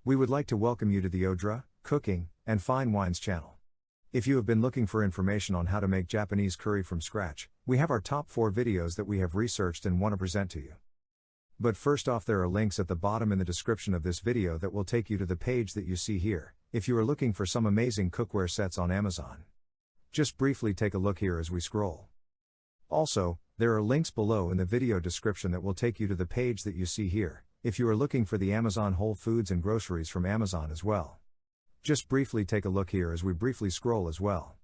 We would like to welcome you to the Odra, Cooking, and Fine Wines channel. If you have been looking for information on how to make Japanese curry from scratch, we have our top 4 videos that we have researched and want to present to you. But first off, there are links at the bottom in the description of this video that will take you to the page that you see here, if you are looking for some amazing cookware sets on Amazon. Just briefly take a look here as we scroll. Also, there are links below in the video description that will take you to the page that you see here, if you are looking for the Amazon Whole Foods and groceries from Amazon as well. Just briefly take a look here as we briefly scroll as well.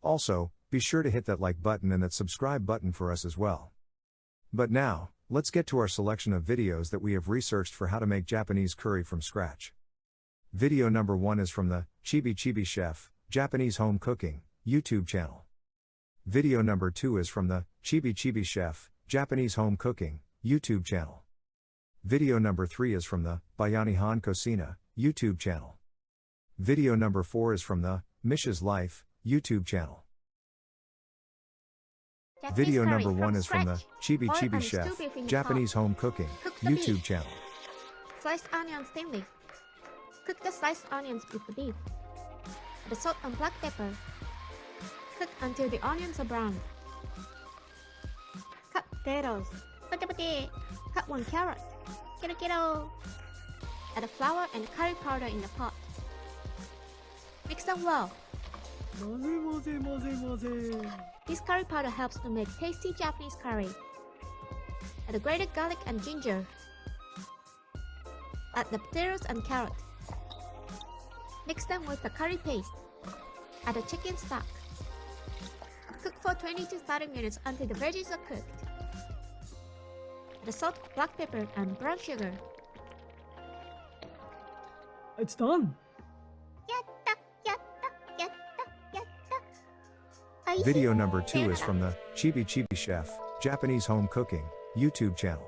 Also, be sure to hit that like button and that subscribe button for us as well. But now, let's get to our selection of videos that we have researched for how to make Japanese curry from scratch. Video number 1 is from the CHIBI Chef, Japanese Home Cooking, YouTube channel. Video number 2 is from the CHIBI Chef, Japanese Home Cooking, YouTube channel. Video number 3 is from the Bayanihan Cocina, YouTube channel. Video number 4 is from the Mish's Life, YouTube channel. Video number 1 is from the CHIBI Chef, Japanese Home Cooking, YouTube channel. Slice onions thinly. Cook the sliced onions with the beef. Add salt and black pepper. Cook until the onions are brown. Cut potatoes. Cut 1 carrot. Kiddo. Add flour and curry powder in the pot. Mix them well. This curry powder helps to make tasty Japanese curry. Add grated garlic and ginger. Add the potatoes and carrot. Mix them with the curry paste. Add the chicken stock. Cook for 20 to 30 minutes until the veggies are cooked. Add salt, black pepper, and brown sugar. It's done! Video number 2 is from the CHIBI Chef, Japanese Home Cooking, YouTube channel.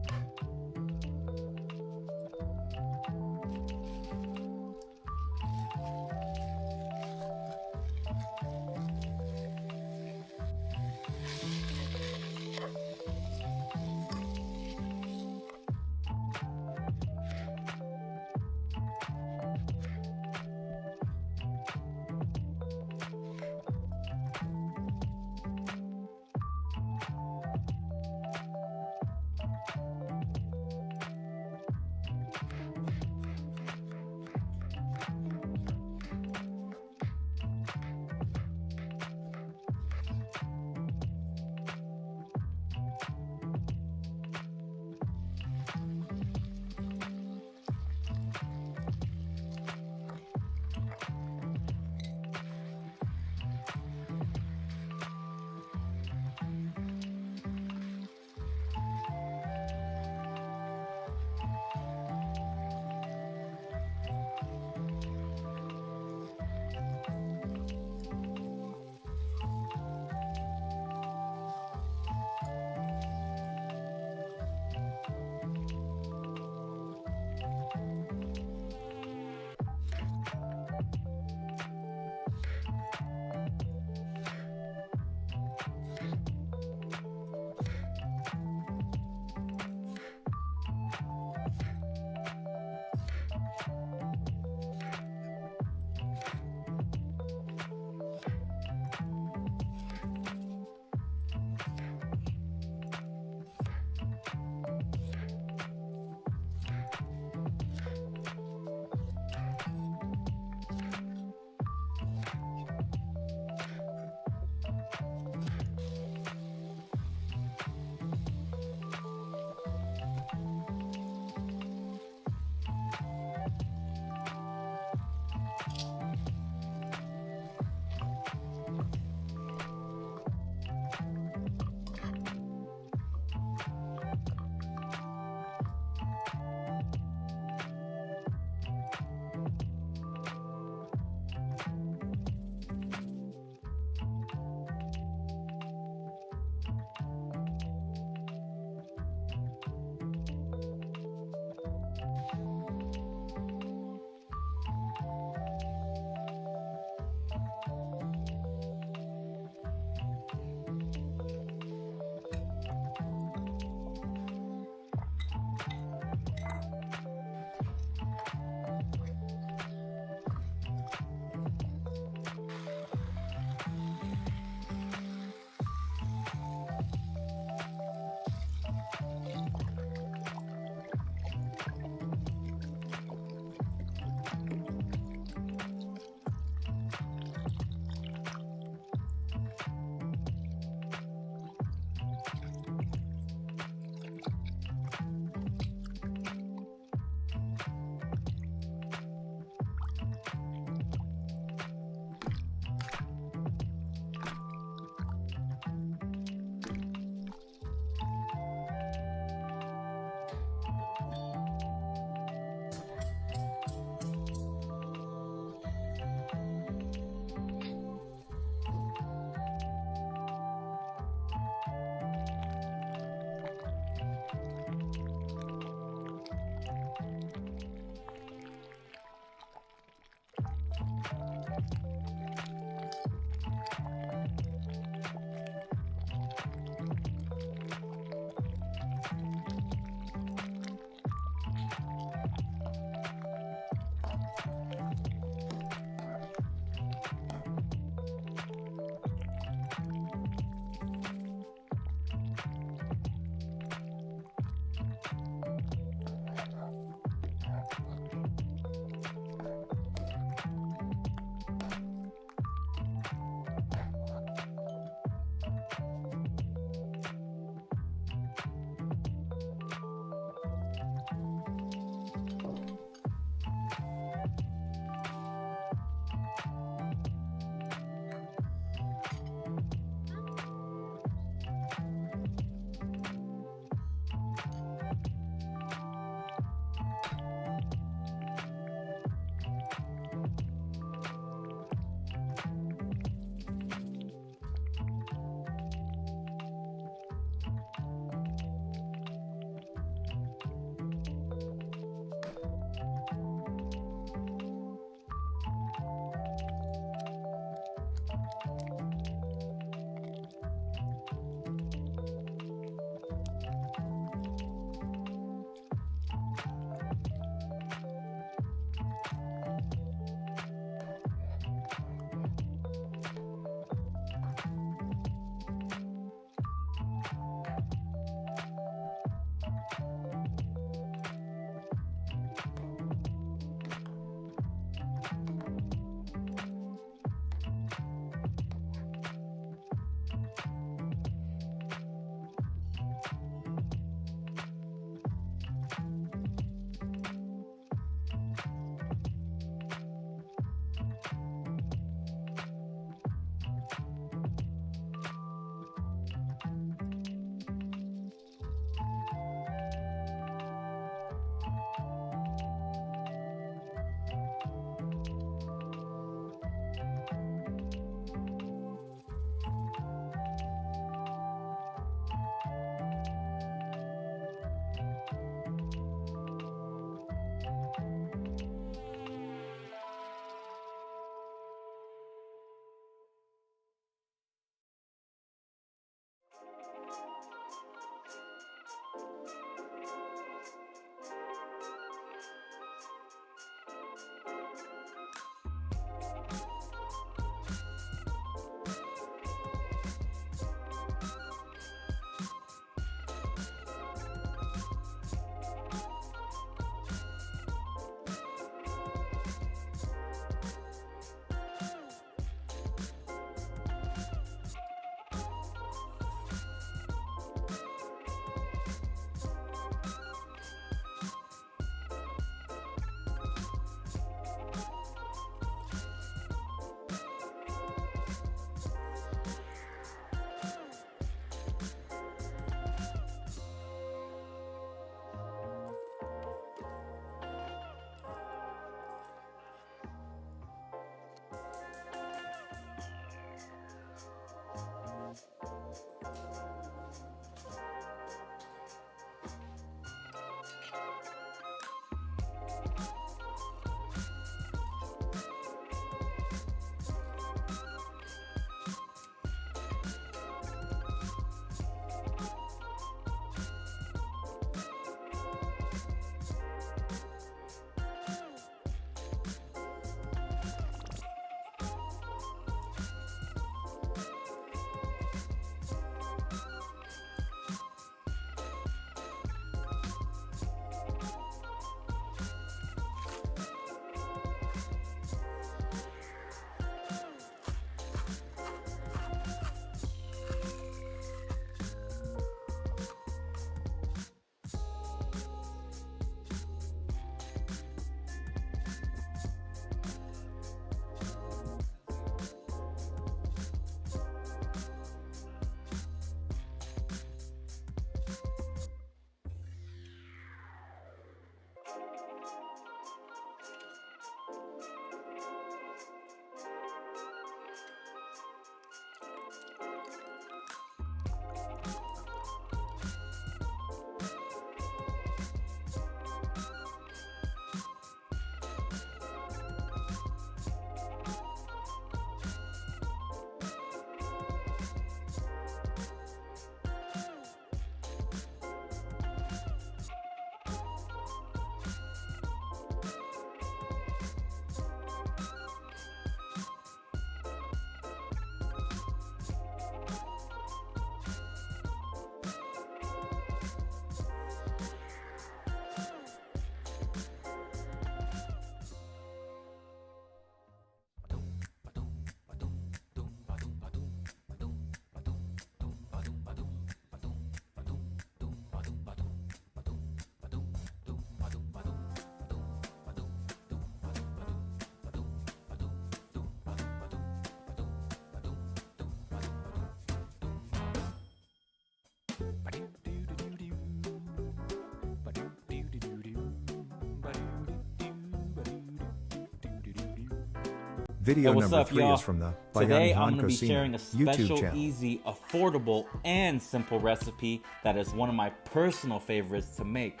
Video Hey, what's number up, 3 y'all? is from the Today I'm Bayanihan going to be Cocina sharing a YouTube special, channel. easy, affordable, and simple recipe that is one of my personal favorites to make.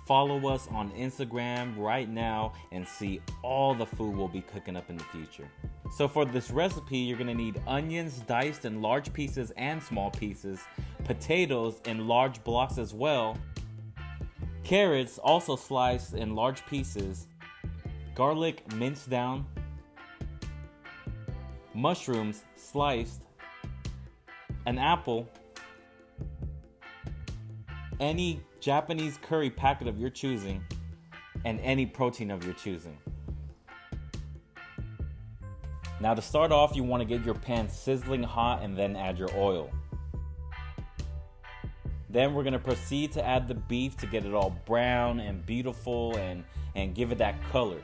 Follow us on Instagram right now and see all the food we'll be cooking up in the future. So for this recipe, you're going to need onions diced in large pieces and small pieces, potatoes in large blocks as well, carrots also sliced in large pieces, garlic minced down, mushrooms sliced, an apple, any Japanese curry packet of your choosing, and any protein of your choosing. Now to start off, you want to get your pan sizzling hot and then add your oil. Then we're going to proceed to add the beef to get it all brown and beautiful and give it that color.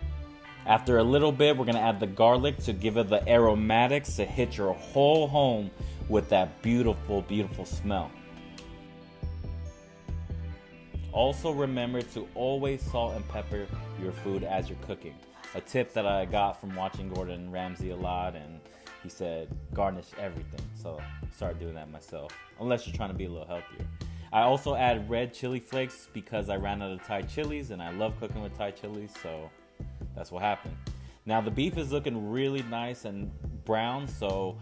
After a little bit, we're going to add the garlic to give it the aromatics to hit your whole home with that beautiful, beautiful smell. Also remember to always salt and pepper your food as you're cooking. A tip that I got from watching Gordon Ramsay a lot, and he said garnish everything. So I started doing that myself, unless you're trying to be a little healthier. I also add red chili flakes because I ran out of Thai chilies and I love cooking with Thai chilies, so that's what happened. Now the beef is looking really nice and brown, so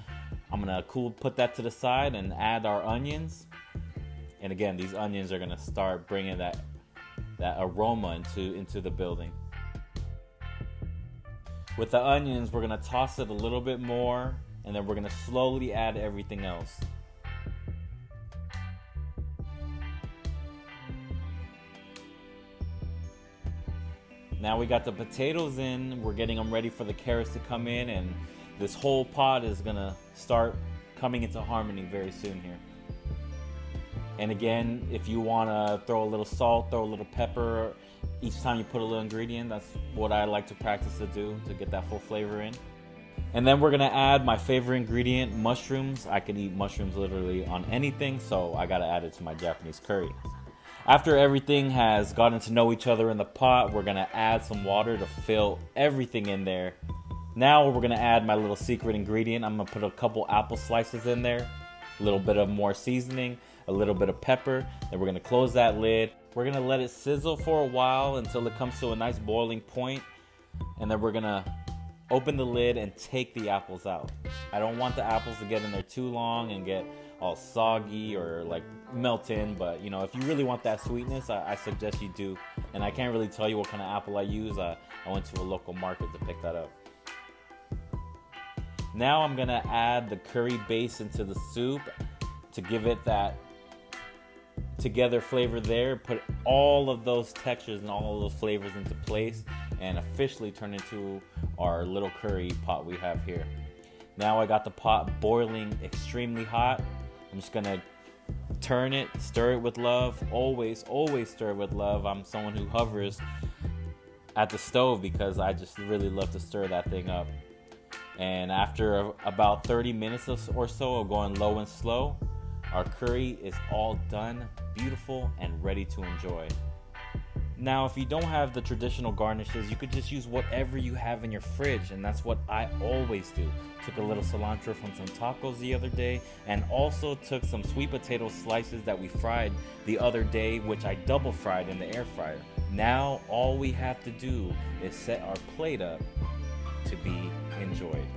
I'm gonna put that to the side and add our onions. And again, these onions are gonna start bringing that aroma into the building. With the onions, we're gonna toss it a little bit more, and then we're gonna slowly add everything else. Now we got the potatoes in, we're getting them ready for the carrots to come in, and this whole pot is gonna start coming into harmony very soon here. And again, if you wanna throw a little salt, throw a little pepper, each time you put a little ingredient, that's what I like to practice to do to get that full flavor in. And then we're gonna add my favorite ingredient, mushrooms. I can eat mushrooms literally on anything, so I gotta add it to my Japanese curry. After everything has gotten to know each other in the pot, we're gonna add some water to fill everything in there. Now we're gonna add my little secret ingredient. I'm gonna put a couple apple slices in there, a little bit of more seasoning, a little bit of pepper. Then we're gonna close that lid. We're gonna let it sizzle for a while until it comes to a nice boiling point, and then we're gonna open the lid and take the apples out. I don't want the apples to get in there too long and get all soggy or like melt in, but you know, if you really want that sweetness, I suggest you do. And I can't really tell you what kind of apple I use. I went to a local market to pick that up. Now I'm gonna add the curry base into the soup to give it that together flavor there, put all of those textures and all of those flavors into place, and officially turn into our little curry pot we have here. Now I got the pot boiling extremely hot. I'm just gonna turn it, stir it with love. Always stir it with love. I'm someone who hovers at the stove because I just really love to stir that thing up. And after about 30 minutes or so of going low and slow, our curry is all done, beautiful, and ready to enjoy. Now, if you don't have the traditional garnishes, you could just use whatever you have in your fridge, and that's what I always do. Took a little cilantro from some tacos the other day, and also took some sweet potato slices that we fried the other day, which I double fried in the air fryer. Now, all we have to do is set our plate up to be enjoyed.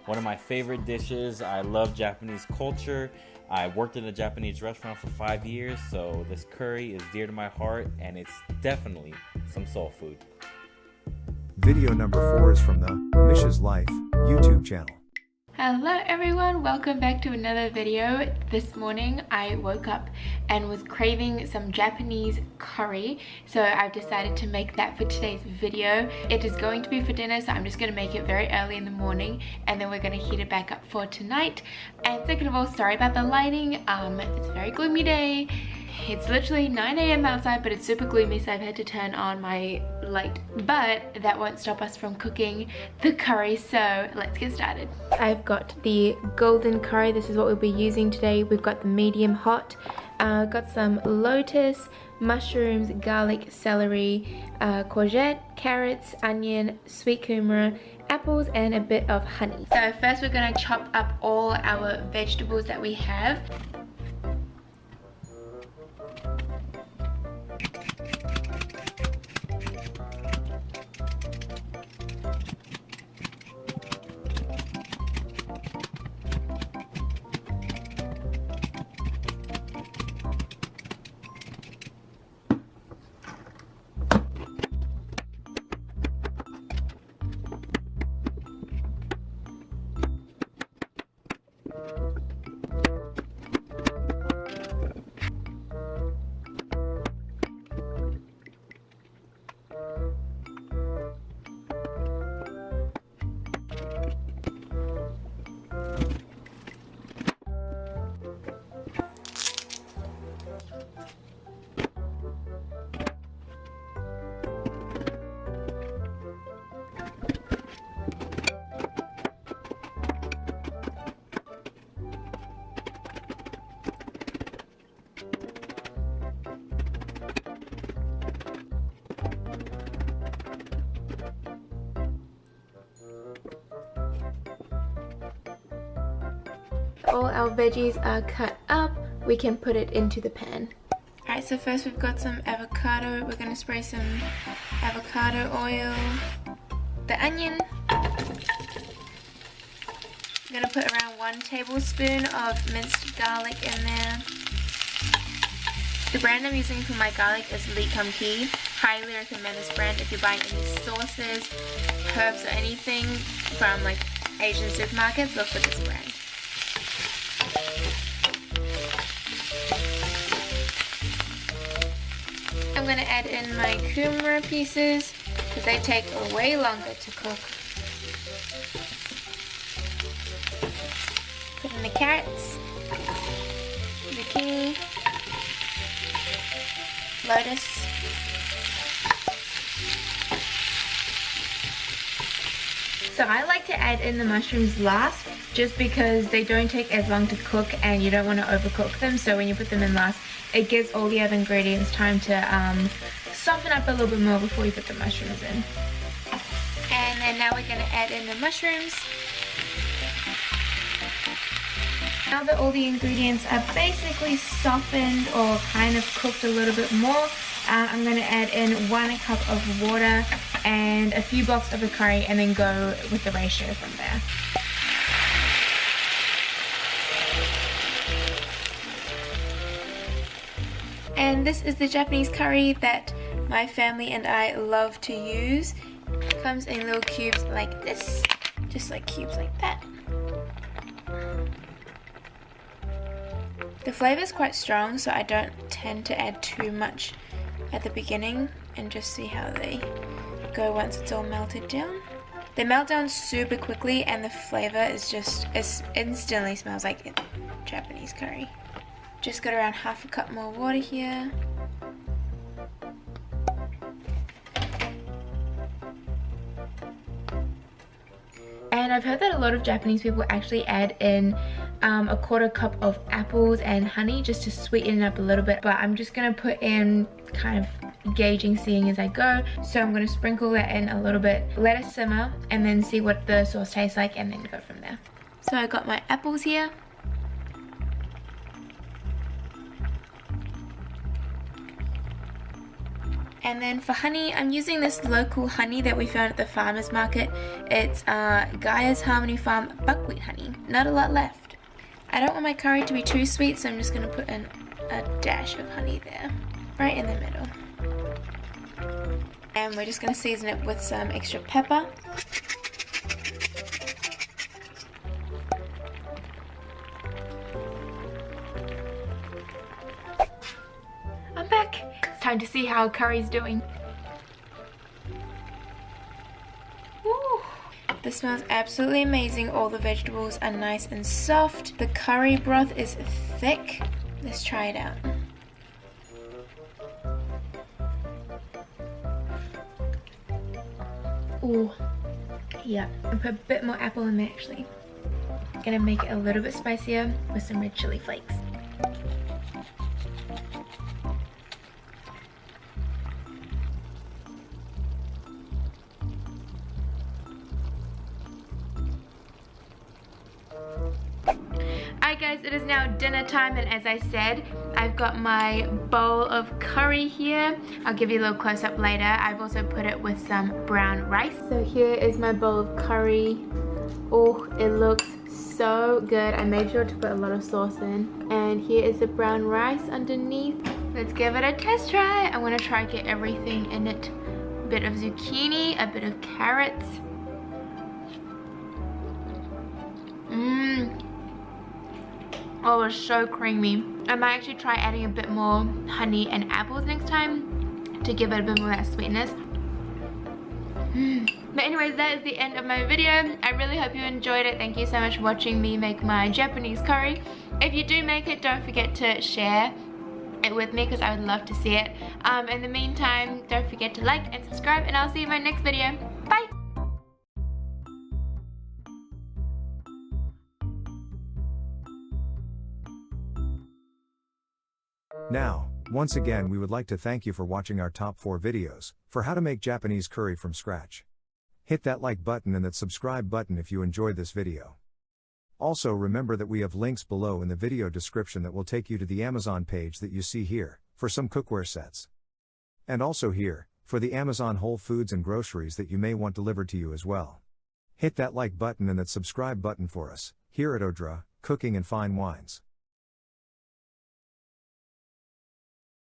One of my favorite dishes. I love Japanese culture. I worked in a Japanese restaurant for 5 years, so this curry is dear to my heart, and it's definitely some soul food. Video number 4 is from the Mish's Life YouTube channel. Hello everyone, welcome back to another video. This morning I woke up and was craving some Japanese curry, so I've decided to make that for today's video. It is going to be for dinner, so I'm just going to make it very early in the morning, and then we're going to heat it back up for tonight. And second of all, sorry about the lighting. It's a very gloomy day. It's literally 9 AM outside, but it's super gloomy, so I've had to turn on my light. But that won't stop us from cooking the curry, so let's get started. I've got the golden curry. This is what we'll be using today. We've got the medium hot. Got some lotus, mushrooms, garlic, celery, courgette, carrots, onion, sweet kumara, apples and a bit of honey. So first we're going to chop up all our vegetables that we have. All our veggies are cut up, we can put it into the pan. Alright, so first we've got some avocado. We're going to spray some avocado oil, the onion. I'm going to put around 1 tablespoon of minced garlic in there. The brand I'm using for my garlic is Lee Kum Kee. Highly recommend this brand if you're buying any sauces, herbs or anything from like Asian supermarkets, look for this brand. I'm going to add in my kumara pieces because they take way longer to cook. Put in the carrots, zucchini, lettuce, so I like to add in the mushrooms last just because they don't take as long to cook and you don't want to overcook them, so when you put them in last it gives all the other ingredients time to soften up a little bit more before you put the mushrooms in. And then now we're going to add in the mushrooms. Now that all the ingredients are basically softened or kind of cooked a little bit more, I'm going to add in 1 cup of water and a few blocks of the curry and then go with the ratio from there. And this is the Japanese curry that my family and I love to use. It comes in little cubes like this, just like cubes like that. The flavor is quite strong, so I don't tend to add too much at the beginning and just see how they go once it's all melted down. They melt down super quickly and the flavor is just, it instantly smells like Japanese curry. Just got around half a cup more water here. And I've heard that a lot of Japanese people actually add in a 1/4 cup of apples and honey just to sweeten it up a little bit, but I'm just going to put in kind of gauging, seeing as I go. So I'm going to sprinkle that in a little bit, let it simmer and then see what the sauce tastes like and then go from there. So I got my apples here. And then for honey, I'm using this local honey that we found at the farmer's market. It's Gaia's Harmony Farm buckwheat honey. Not a lot left. I don't want my curry to be too sweet, so I'm just going to put in a dash of honey there, right in the middle. And we're just going to season it with some extra pepper. I'm back. It's time to see how curry's doing. Woo. This smells absolutely amazing. All the vegetables are nice and soft. The curry broth is thick. Let's try it out. Ooh, yeah, I put a bit more apple in there actually. Gonna make it a little bit spicier with some red chili flakes. Alright guys, it is now dinner time, and as I said, I've got my bowl of curry here. I'll give you a little close up later. I've also put it with some brown rice. So here is my bowl of curry. Oh, it looks so good. I made sure to put a lot of sauce in. And here is the brown rice underneath. Let's give it a test try. I'm gonna try to get everything in it. A bit of zucchini, a bit of carrots. Oh, it's so creamy. I might actually try adding a bit more honey and apples next time to give it a bit more of that sweetness. But anyways, that is the end of my video. I really hope you enjoyed it. Thank you so much for watching me make my Japanese curry. If you do make it, don't forget to share it with me because I would love to see it. In the meantime, don't forget to like and subscribe, and I'll see you in my next video. Bye! Now, once again we would like to thank you for watching our top 4 videos for how to make Japanese curry from scratch. Hit that like button and that subscribe button if you enjoyed this video. Also remember that we have links below in the video description that will take you to the Amazon page that you see here, for some cookware sets. And also here, for the Amazon Whole Foods and groceries that you may want delivered to you as well. Hit that like button and that subscribe button for us, here at Odra, Cooking and Fine Wines.